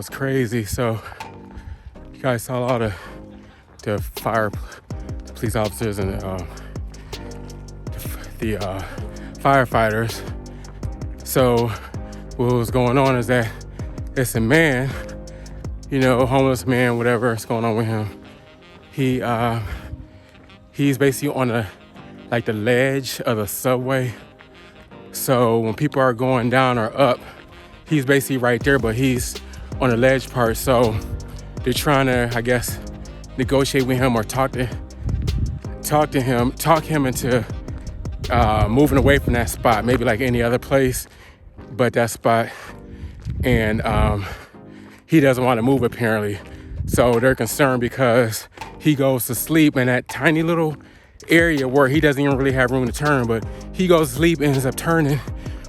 was crazy. So you guys saw all the police officers and the firefighters. So what was going on is that it's a man, you know, homeless man, whatever is going on with him. He's basically on the ledge of the subway. So when people are going down or up, he's basically right there, but he's on the ledge part. So they're trying to, I guess, negotiate with him or talk him into moving away from that spot, maybe like any other place, but that spot. And he doesn't want to move apparently. So they're concerned because he goes to sleep in that tiny little area where he doesn't even really have room to turn, but he goes to sleep and ends up turning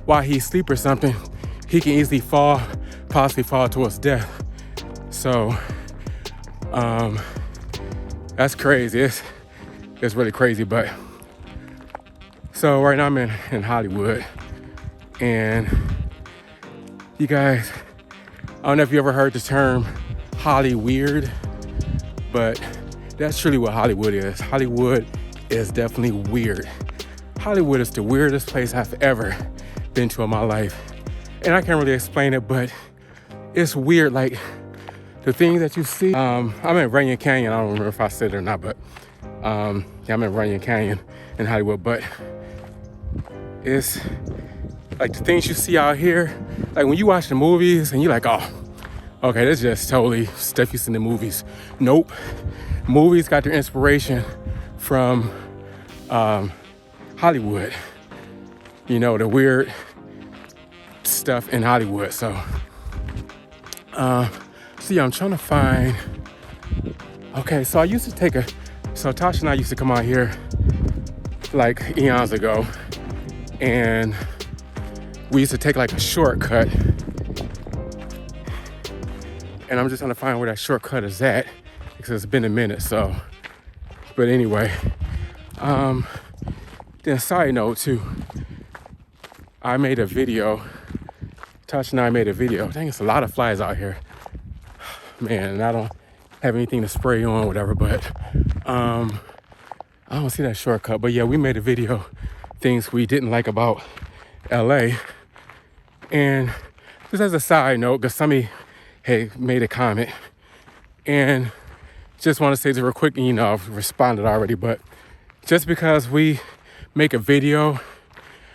while he's asleep or something. He can easily possibly fall towards death. So that's crazy. It's really crazy. But so right now I'm in Hollywood, and you guys, I don't know if you ever heard the term Hollyweird, but that's truly what Hollywood is. Hollywood is definitely weird. Hollywood is the weirdest place I've ever been to in my life. And I can't really explain it, but it's weird. Like the things that you see. I'm in Runyon Canyon. I don't remember if I said it or not, but I'm in Runyon Canyon in Hollywood. But it's like the things you see out here. Like when you watch the movies and you're like, oh, okay, this is just totally stuff you see in the movies. Nope. Movies got their inspiration from Hollywood. You know, the weird stuff in Hollywood. So yeah, I'm trying to find. Okay, so I used to so Tasha and I used to come out here like eons ago, and we used to take like a shortcut. And I'm just trying to find where that shortcut is at because it's been a minute. So, but anyway, then side note too, I made a video. Tasha and I made a video. Dang, it's a lot of flies out here, man. And I don't have anything to spray on, whatever. But I don't see that shortcut. But yeah, we made a video, things we didn't like about LA. And just as a side note, because somebody had made a comment, and just want to say this real quick, you know, I've responded already, but just because we make a video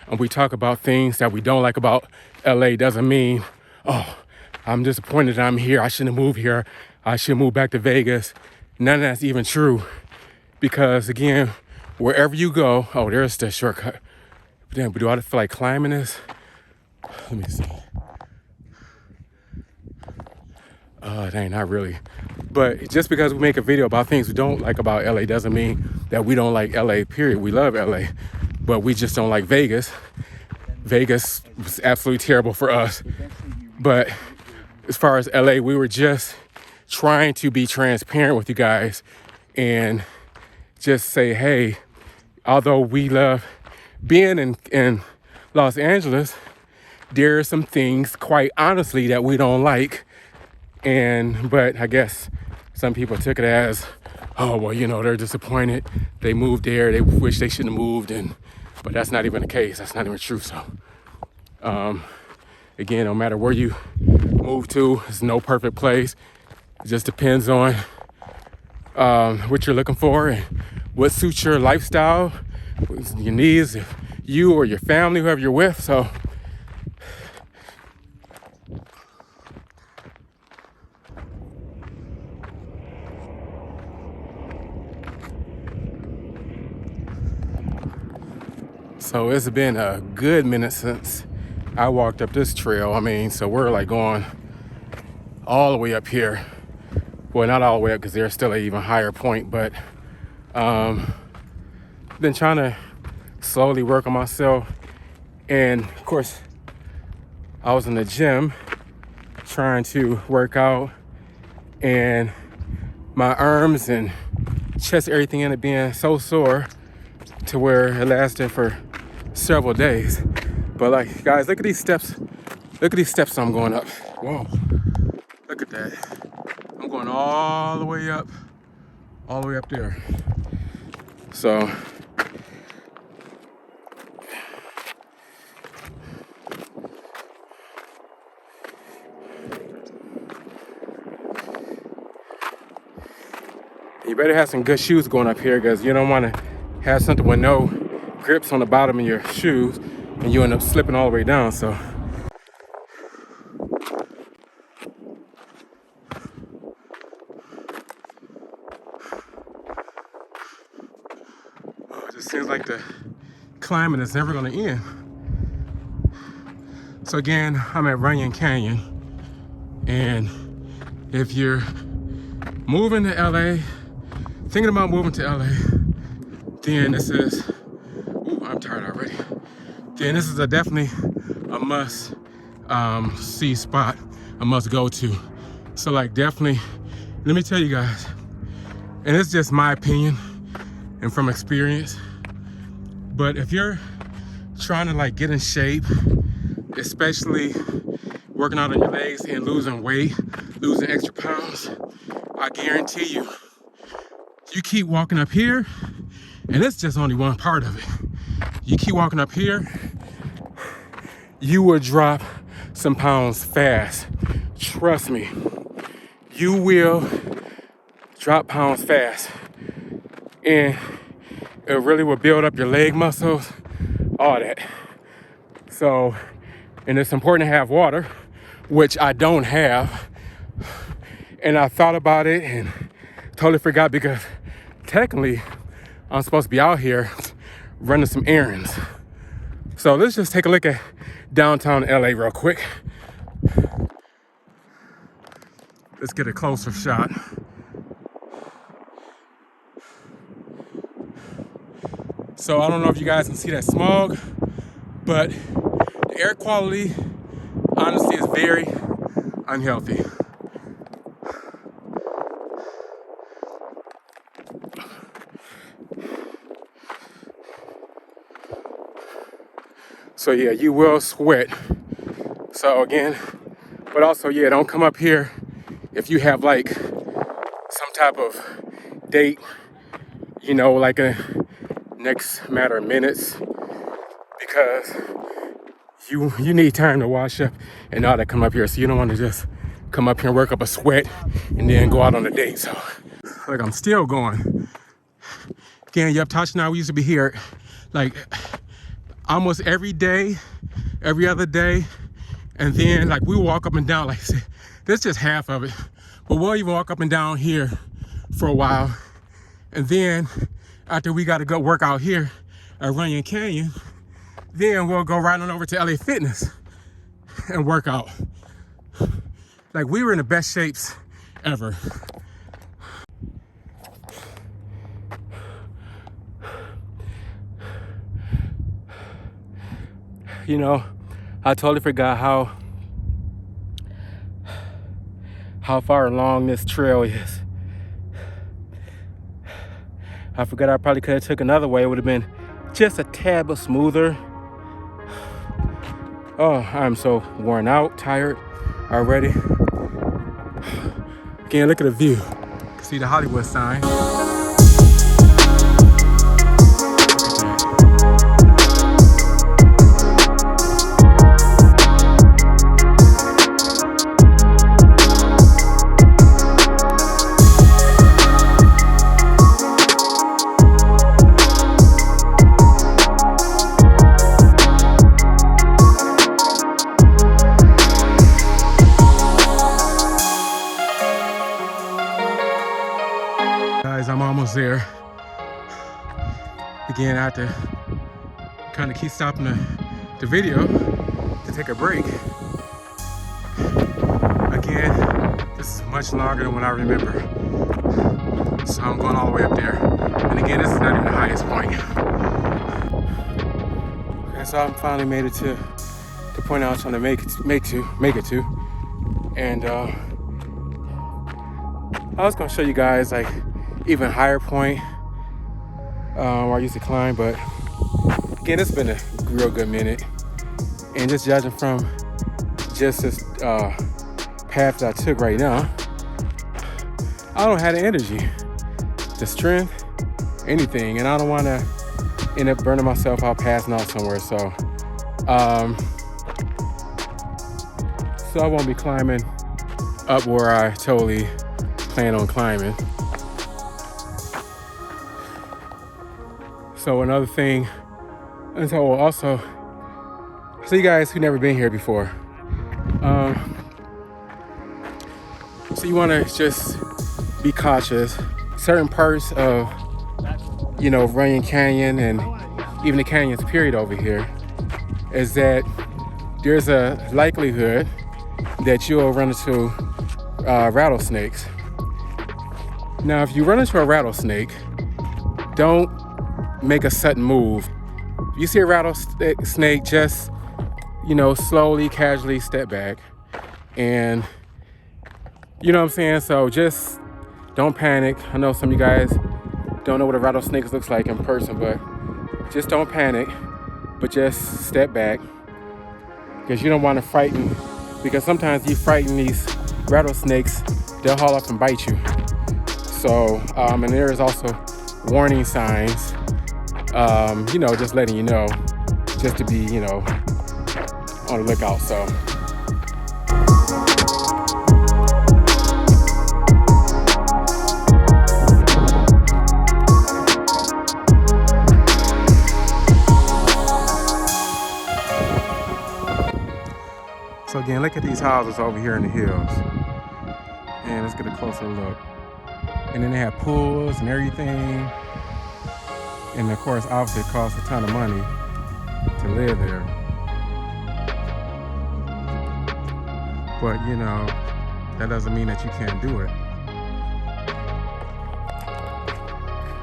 and we talk about things that we don't like about LA doesn't mean, oh, I'm disappointed that I'm here. I shouldn't have moved here. I should move back to Vegas. None of that's even true. Because again, wherever you go, oh, there's the shortcut. Damn, but do I feel like climbing this? Let me see. Dang, not really. But just because we make a video about things we don't like about LA doesn't mean that we don't like LA, period. We love LA, but we just don't like Vegas. Vegas was absolutely terrible for us. But as far as LA, we were just trying to be transparent with you guys and just say, hey, although we love being in Los Angeles, there are some things, quite honestly, that we don't like. But I guess some people took it as, oh, well, you know, they're disappointed. They moved there. They wish they shouldn't have moved. But that's not even the case. That's not even true. So, again, no matter where you move to, it's no perfect place. It just depends on what you're looking for and what suits your lifestyle, your needs, you or your family, whoever you're with. So, So it's been a good minute since I walked up this trail. I mean, so we're like going all the way up here. Well, not all the way up because there's still an even higher point, but been trying to slowly work on myself. And of course, I was in the gym trying to work out, and my arms and chest, everything ended up being so sore to where it lasted for several days. But like, guys, look at these steps. Look at these steps I'm going up. Whoa. Look at at that. I'm going all the way up there. So you better have some good shoes going up here, because you don't want to have something with no grips on the bottom of your shoes and you end up slipping all the way down. So it just seems like the climbing is never going to end. So again, I'm at Runyon Canyon, and if you're moving to LA, thinking about moving to LA, then this is, ooh, I'm tired already. Then this is definitely a must see spot, a must go to. So like definitely, let me tell you guys, and it's just my opinion and from experience, but if you're trying to like get in shape, especially working out on your legs and losing weight, losing extra pounds, I guarantee you, you keep walking up here, and it's just only one part of it. You keep walking up here, you will drop some pounds fast. Trust me, you will drop pounds fast. And it really will build up your leg muscles, all that. So, and it's important to have water, which I don't have. And I thought about it and totally forgot, because technically I'm supposed to be out here running some errands. So let's just take a look at downtown LA real quick. Let's get a closer shot. So I don't know if you guys can see that smog, but the air quality honestly is very unhealthy. So yeah, you will sweat. So again, but also yeah, don't come up here if you have like some type of date, you know, like a next matter of minutes, because you need time to wash up and all that come up here. So you don't want to just come up here and work up a sweat and then go out on a date. So like I'm still going. Again, yup, Tasha and I, we used to be here like almost every day, every other day. And then like we walk up and down, like I said, this is just half of it. But we'll even walk up and down here for a while. And then after we got to go work out here at Runyon Canyon, then we'll go right on over to LA Fitness and work out. Like we were in the best shapes ever. You know, I totally forgot how far along this trail is. I forgot I probably could have took another way. It would have been just a tad bit smoother. Oh, I'm so worn out, tired already. Again, look at the view. See the Hollywood sign. Guys, I'm almost there. Again, I have to kind of keep stopping the video to take a break. Again, this is much longer than what I remember. So I'm going all the way up there. And again, this is not even the highest point. Okay, so I finally made it to the point I was trying to make it to. And I was gonna show you guys like even higher point where I used to climb, but again, it's been a real good minute. And just judging from just this path that I took right now, I don't have the energy, the strength, anything, and I don't want to end up burning myself out, passing out somewhere. So I won't be climbing up where I totally plan on climbing. So another thing, and so also, so you guys who never been here before, so you want to just be cautious. Certain parts of, you know, Runyon Canyon and even the canyons period over here is that there's a likelihood that you'll run into rattlesnakes. Now, if you run into a rattlesnake, don't make a sudden move. If you see a rattlesnake, just, you know, slowly, casually step back. And you know what I'm saying? So just don't panic. I know some of you guys don't know what a rattlesnake looks like in person, but just don't panic, but just step back, because you don't want to frighten, because sometimes you frighten these rattlesnakes, they'll haul up and bite you. So, and there is also warning signs, you know, just letting you know, just to be, you know, on the lookout. So. So again, look at these houses over here in the hills. And let's get a closer look. And then they have pools and everything. And of course, obviously it costs a ton of money to live there. But you know, that doesn't mean that you can't do it.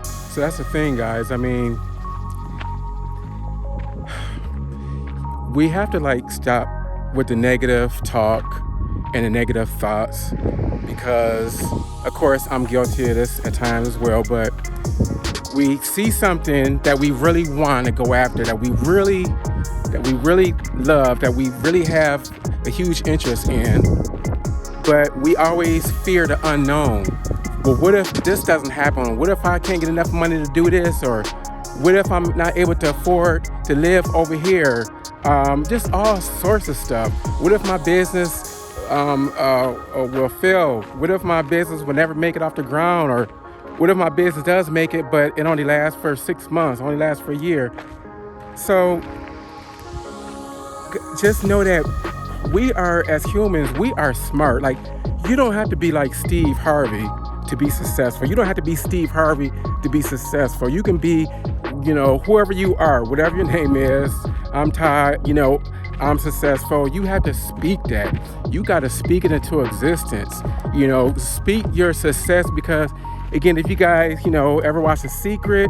So that's the thing, guys. I mean, we have to like stop with the negative talk and the negative thoughts, because of course I'm guilty of this at times as well, but we see something that we really want to go after, that we really love, that we really have a huge interest in, but we always fear the unknown. Well, what if this doesn't happen? What if I can't get enough money to do this? Or what if I'm not able to afford to live over here? Just all sorts of stuff. What if my business will fail? What if my business will never make it off the ground? Or what if my business does make it, but it only lasts for 6 months, only lasts for a year? So just know that we are, as humans, we are smart. Like, you don't have to be like Steve Harvey to be successful. You don't have to be Steve Harvey to be successful. You can be, you know, whoever you are, whatever your name is. I'm Todd, you know, I'm successful. You have to speak that. You got to speak it into existence. You know, speak your success, because again, if you guys, you know, ever watch The Secret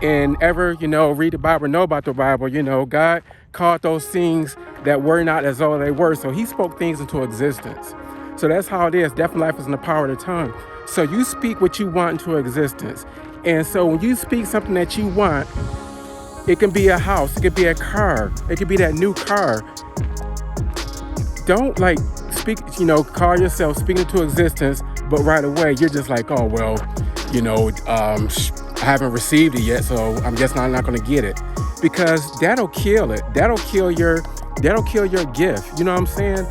and ever, you know, read the Bible, know about the Bible, you know, God called those things that were not as though they were. So he spoke things into existence. So that's how it is. Death and life is in the power of the tongue. So you speak what you want into existence. And so when you speak something that you want, it can be a house, it could be a car, it could be that new car. Don't like speak, you know, call yourself speaking into existence, but right away you're just like, oh, well, you know, I haven't received it yet, so I'm just not going to get it. Because that'll kill it. That'll kill your gift. You know what I'm saying?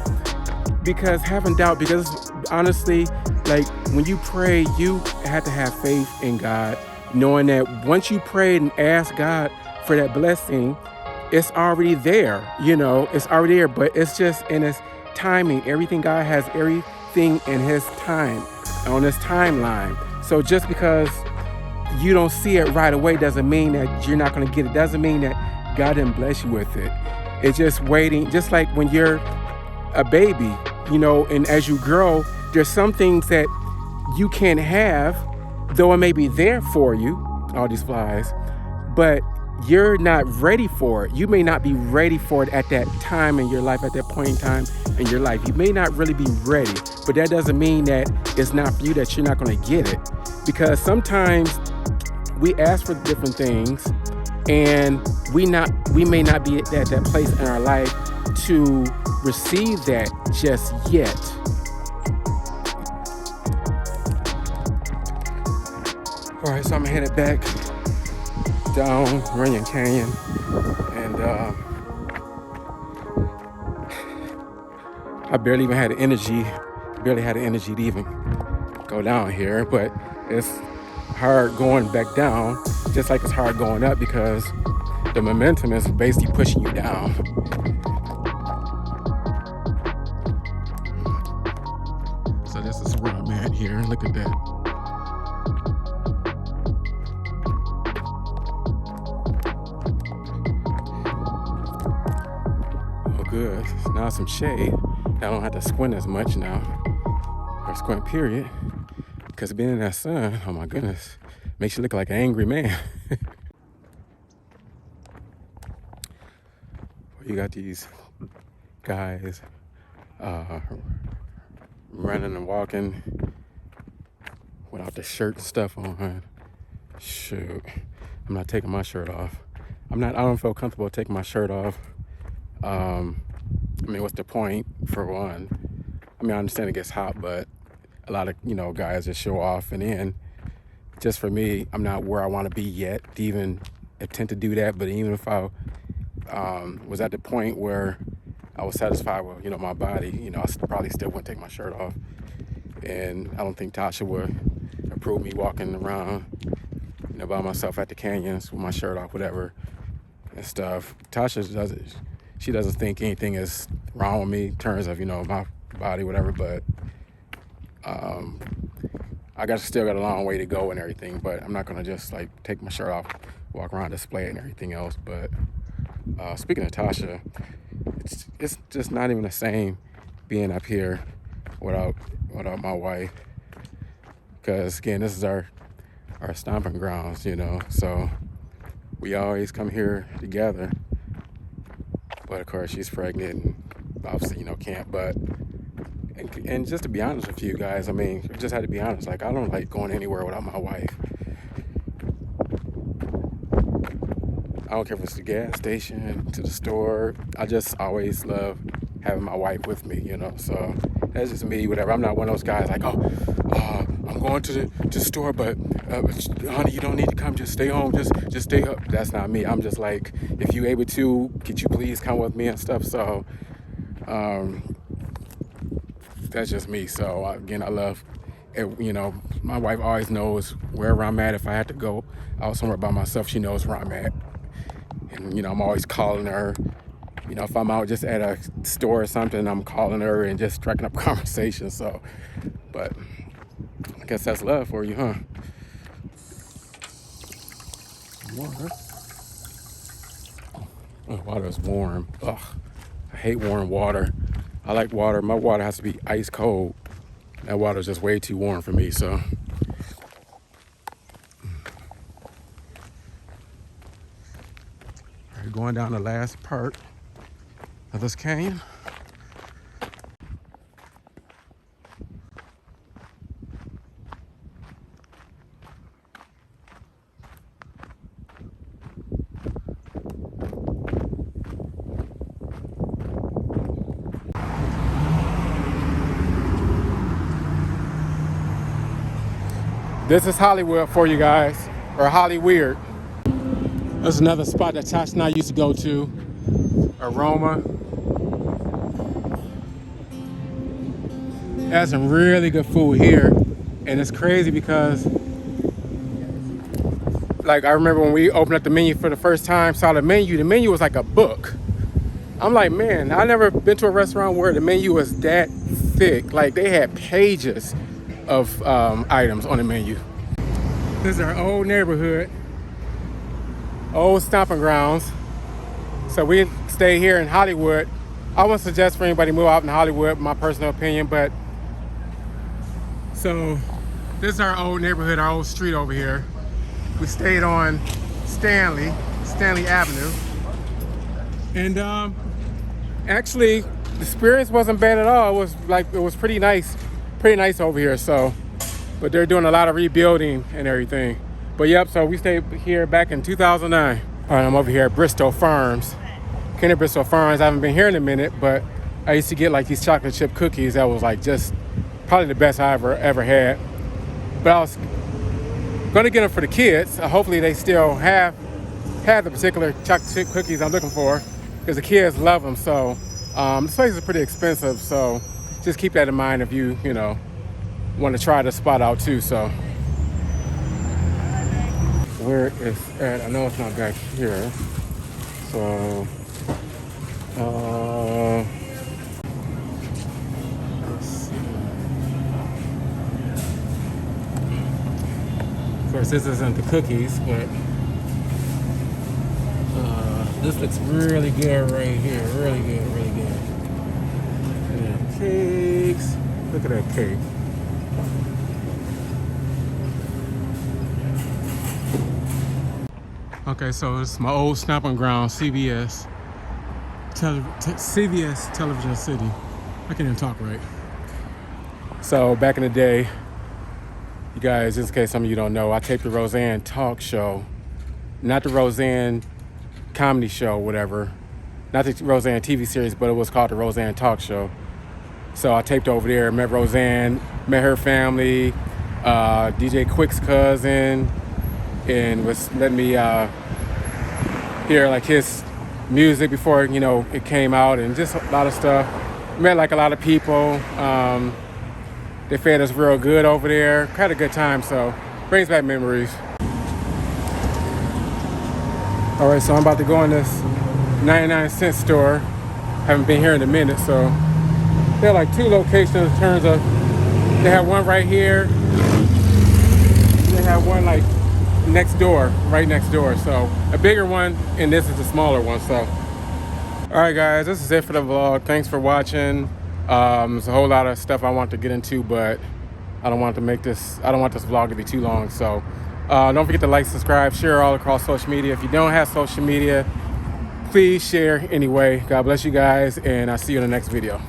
Because having doubt, because honestly, like when you pray, you have to have faith in God, knowing that once you prayed and asked God for that blessing, it's already there. You know, it's already there, but it's just in His timing. Everything, God has everything in His time, on His timeline. So just because you don't see it right away doesn't mean that you're not going to get it. Doesn't mean that God didn't bless you with it. It's just waiting. Just like when you're a baby, you know, and as you grow, there's some things that you can't have, though it may be there for you, all these flies, but you're not ready for it. You may not be ready for it at that time in your life, at that point in time in your life. You may not really be ready, but that doesn't mean that it's not for you, that you're not going to get it. Because sometimes we ask for different things and we may not be at that place in our life to receive that just yet. All right, so I'm headed back down Runyon Canyon, and I barely had the energy to even go down here, but it's hard going back down, just like it's hard going up, because the momentum is basically pushing you down. So this is where I'm at here. Look at that. Oh, good. Now some shade. I don't have to squint as much now, or squint period, because being in that sun, oh my goodness, makes you look like an angry man. You got these guys running and walking without the shirt and stuff on. Shoot, I'm not taking my shirt off. I don't feel comfortable taking my shirt off. I mean, what's the point, for one? I mean, I understand it gets hot, but a lot of, guys just show off. And then, just for me, I'm not where I want to be yet to even attempt to do that. But even if I was at the point where I was satisfied with, my body, I probably still wouldn't take my shirt off. And I don't think Tasha would approve me walking around, by myself at the canyons with my shirt off, whatever, and stuff. Tasha she doesn't think anything is wrong with me in terms of, my body, whatever, but I still got a long way to go and everything, but I'm not gonna just like take my shirt off, walk around, display it and everything else. But speaking of Tasha, it's just not even the same being up here without my wife, because again, this is our stomping grounds, so we always come here together. But of course, she's pregnant and obviously, can't. But and just to be honest with you guys, I mean, I just had to be honest. Like, I don't like going anywhere without my wife. I don't care if it's the gas station, to the store. I just always love having my wife with me, So that's just me, whatever. I'm not one of those guys like, I'm going to the store, but honey, you don't need to come. Just stay home. Just stay up. That's not me. I'm just like, if you able to, could you please come with me and stuff? So that's just me. So again, I love it, my wife always knows wherever I'm at. If I have to go out somewhere by myself, she knows where I'm at. And I'm always calling her. If I'm out just at a store or something, I'm calling her and just striking up conversation. So, but I guess that's love for you, huh? Water. Oh, water is warm. Ugh, I hate warm water. I like water. My water has to be ice cold. That water is just way too warm for me, so. All right, going down the last part of this canyon. This is Hollywood for you guys, or Hollyweird. There's another spot that Tasha and I used to go to, Aroma. Has some really good food here, and it's crazy because, like, I remember when we opened up the menu for the first time, saw the menu was like a book. I'm like, man, I never been to a restaurant where the menu was that thick. Like, they had pages of items on the menu. This is our old neighborhood, old stomping grounds. So we stay here in Hollywood. I wouldn't suggest for anybody to move out in Hollywood, my personal opinion, but so this is our old neighborhood, our old street over here. We stayed on Stanley Avenue. And actually the experience wasn't bad at all. It was pretty nice over here. So, but they're doing a lot of rebuilding and everything. But yep, so we stayed here back in 2009. All right, I'm over here at Bristol Farms. Kenny Bristol Farms. I haven't been here in a minute, but I used to get like these chocolate chip cookies that was like just probably the best I ever had. But Gonna get them for the kids. Hopefully they still have the particular chocolate chip cookies I'm looking for, because the kids love them. So this place is pretty expensive, so just keep that in mind if you know, want to try the spot out too. So where is at? I know it's not back here. So let's see. Of course, this isn't the cookies, but this looks really good right here. Really good, really good. And cakes. Look at that cake. Okay, so it's my old stomping ground, CBS Television City. I can't even talk right. So back in the day, you guys, just in case some of you don't know, I taped the Roseanne talk show, not the Roseanne comedy show, whatever, not the Roseanne TV series, but it was called the Roseanne talk show. So I taped over there, met Roseanne, met her family, DJ Quick's cousin, and was letting me hear like his music before, you know, it came out, and just a lot of stuff. Met like a lot of people. They fed us real good over there. Had a good time, so brings back memories. All right, so I'm about to go in this 99-cent store. Haven't been here in a minute, so there are like two locations in terms of, they have one right here. They have one like next door, right next door. So a bigger one, and this is a smaller one. So all right guys, this is it for the vlog. Thanks for watching. There's a whole lot of stuff I want to get into, but I don't want this vlog to be too long. So don't forget to like, subscribe, share all across social media. If you don't have social media, please share anyway. God bless you guys, and I'll see you in the next video.